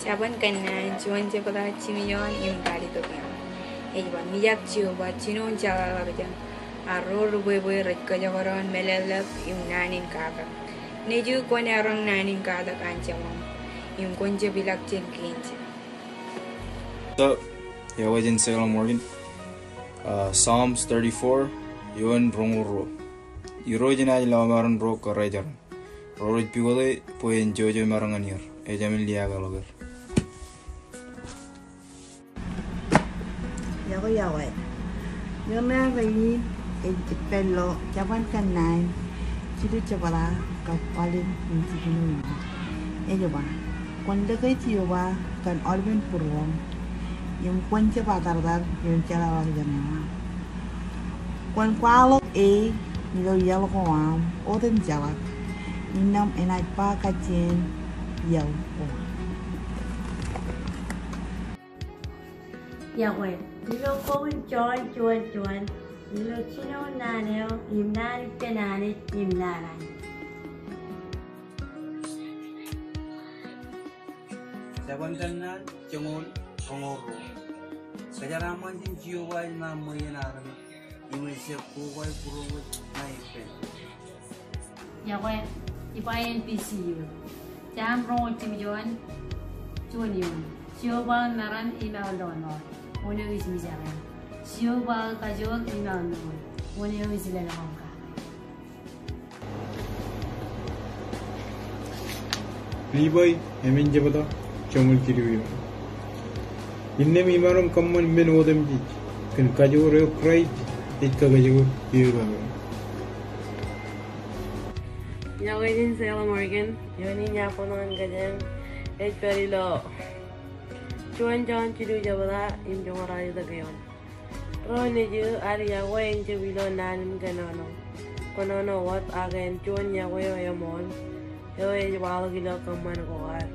Japan kanan cuan pada cimion im kali tu kan. Ejban mijak ciuba cinon jaga kerja. Aror boy reka jawaran melalap im nanin kada. Neju kuan arang nanin kada kancamam. Im kunci bilak cengkinci. So, Yahweh in Salem, Morgan. Psalms 34, Yuan Ronguro. Eurojina Lamaran Ro Corajan. Rorit Pigole, Poen Jojo Maranganir, Ejamil Diagalover. Yahweh. Yona Rain, Ejipello, Javan Canine, Chidu Chabala, Kapalin, Insignu. Ejoba. Quando que tioba kan Alvin Purwam. Yung kwan siya patardar, yung chalawag dyan na. Kwan kwalok nilo yalo ko oten jalak. Inam enay pa kachin, yaw ko. Yahweh, nilo kong chuan, nilo chino naneo, imnani penani, imnanan. Jaban kanan, cengol, kongoro. Kajaraman din jiwa na mayanan, imisip kuway purwet na ipen. Yahweh, ipayan PCU. Jam rong cimion, chuan yun. Siobal naran ina lono, uno is misaran. Siobal kajol ina lono, uno is lenonga. Liboy, emin jabada, chomul kiriyo. Inne mimaram kamman men odam ji, kan kajore krai, ikka kajore yura. Yahweh din Salem, Morgan. Yoni nyaponon gajen, perilo. Chuan John Chidu Jabala in Jomara Gayon. Roniju Ari Yahweh in Jabilo Nanim Ganono. Konono what again, Chuan Yahweh Yamon. Yahweh Walagilo Kaman Goar.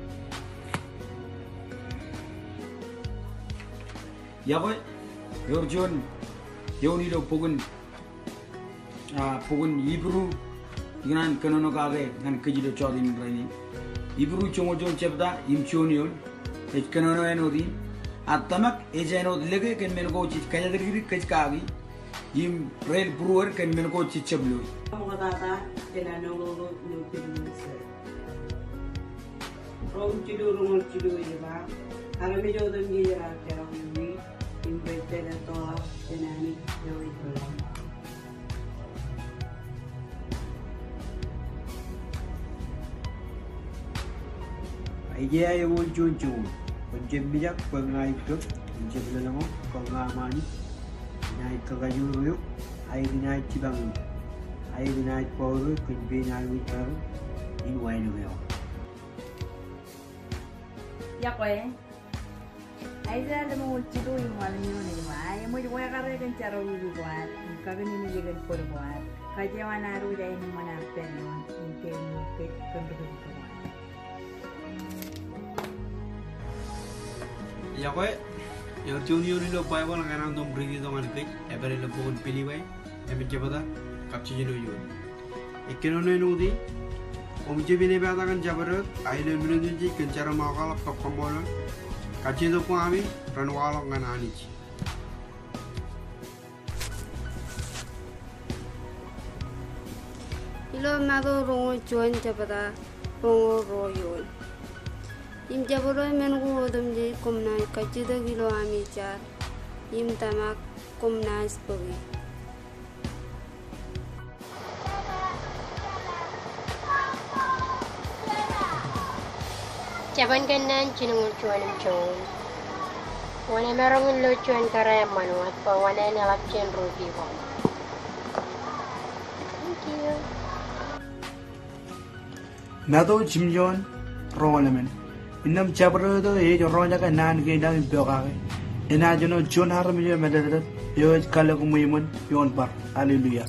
Yahweh, your John, Yonido Pugun, Pugun Hebrew, Gran Kanonogave, and Kajido Chodin Rani. Hebrew Chomojon Chepda, Im Chonion. Kanono enodi atamak ejeno lege ken men ko chit kaya diri kachkagi yim rail brewer ken men ko chit chablu Mo tata, tinanong ko yung pinunsa. Rong chidu iba. Ang medyo doon gira kaya hindi invite na to tinani yung ito. Ije ay won chun Kunjem bijak pengai itu, kunjem lelemo, pengamani, naik ke kayu air naik cibang, air naik power, kunjem naik witar, in wine wheel. Yahweh, ay sa mo chido yung wala nyo na iba, ay mo yung wala ka rin charo luguat, kagani niligan po luguat, kaya wanaru dahil yung manapin yun, yung kayo mo kandungan ko. Yahweh, your junior lo Bible ngaran dom bringi dom alkai, ebere lo bukan pilih way, ebe jabada, kapci jeno yun. Ekonomi nudi, jebine bada kan jabarat, aile menunji kencara makal kapkam bola, kapci do kami, ranwalo ngan anici. Ilo mado rongo juan jabada, rongo royol. Im jabolo men go odam je komna kachida gilo ami char im tamak komna spogi Jaban kanan cinungul cuanim cuan wane merongin lo cuan karaya manuat pa wane nelap cien rubi wong. Thank you. Nado Jimjon Roleman. Inam Chabro, age of Ronjaka Nan gave down in Bioga. And I don't know John Harmony Medad, your Kalagum women, yon bar. Hallelujah.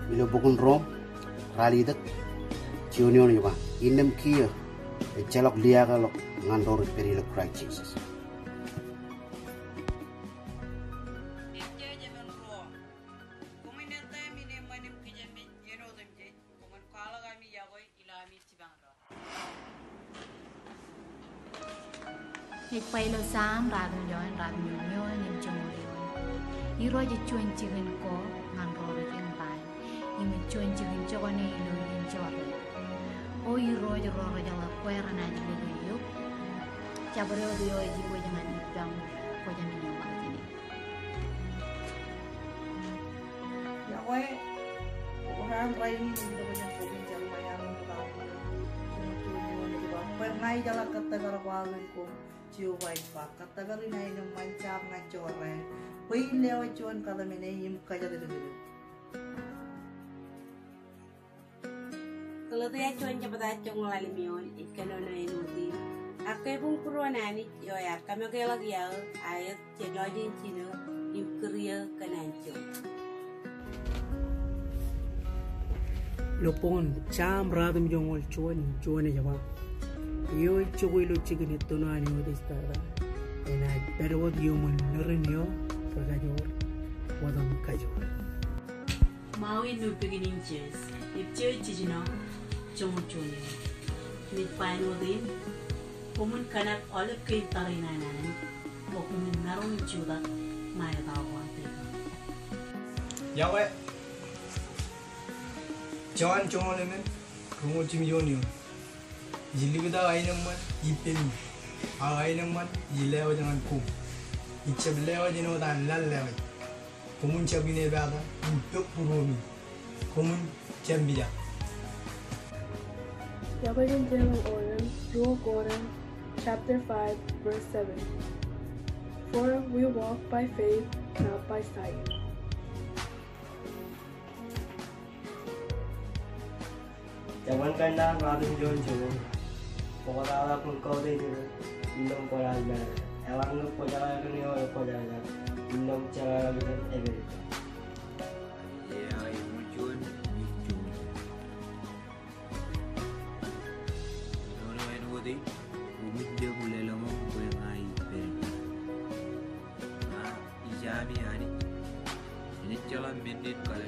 Milo Bukun Rom, Rally that Junior Yuba, in them Kia, a Jalok Liagalok, Nandor Peril of Christ Jesus. Kuminenta mi ne manim kijamin yeno dem je kuman kala kami yawa Pailo Sam Radon Radon Nim Jomorion. You rode a chewing chicken go, and roll it in by. You may chewing chicken jogane in Jordan. Oh, you rode a roll where an I deliver you. Jabro the oil you waiting and eat down for the minimum. Yahweh, orang lain ini banyak provinsi yang pernah jalan kata berwawan ku ciubai pak kata beri naik mancam ngacore, pilih lewat cuan kalau menayim kerja dulu. Kalau dia cuan cepat aja ngelali mion, ikan ono enuti. Aku pun kurang ni, yo ya kami kelak ya, ayat cenderung cina, imkriya kenancung. Lopon cam radum jongol cuan aja pak. Yo cukui lu cikin itu no ani udah istara. Ena terwad yo mun nerin yo kagajor, wadam kajor. Maui nu begin inches. If church cicino, jongol cuan. Mid pain wadin. Kumun kanak olive cream tarinanan. O kumun narong cuda maya tawa. Yahweh. John Lemen, Rungo Chimionio. Yilivida Inaman, Yipim, Ainaman, Yilewa and Kum. It's a lewa, you know, than Lalewa. Kumun Chabine Bada, Purumi. Kumun Chambia. Yahweh in General Order, Rule Gordon, chapter 5, verse 7. For we walk by faith, not by sight. Jangan kena radun jonjo, pokoknya pun kau deh tu, minum koran ber, elang tu koran tu ni orang koran, minum cara tu ever. Ya, ibu Jun. Orang yang wadi, umit dia boleh lama boleh ngai ber. Ijami ani, ini jalan mendit kalau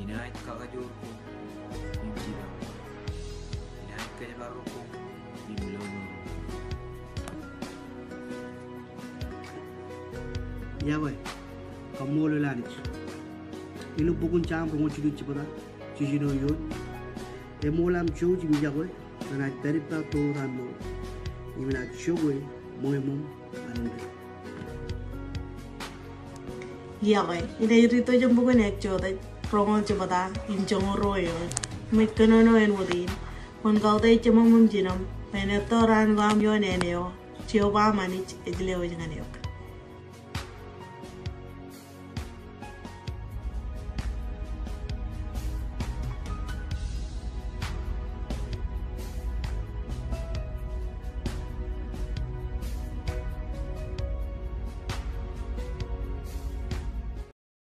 ini ayat kakak jor. Yahweh, kamu boleh lari. Ilu bukan cam rungo cuci cepat, cuci doyot. Emulam cuci mijagoy, karena terima turan mo. Imina cuci moemum anu. Yahweh, ini itu jam bukan ek cuci, rungo cepat, injong royo, mitkan ono enwadin. Kon kau teh cuma menjinam, penetoran gam yo neneo, ciobama ni ejlewo jangan yo.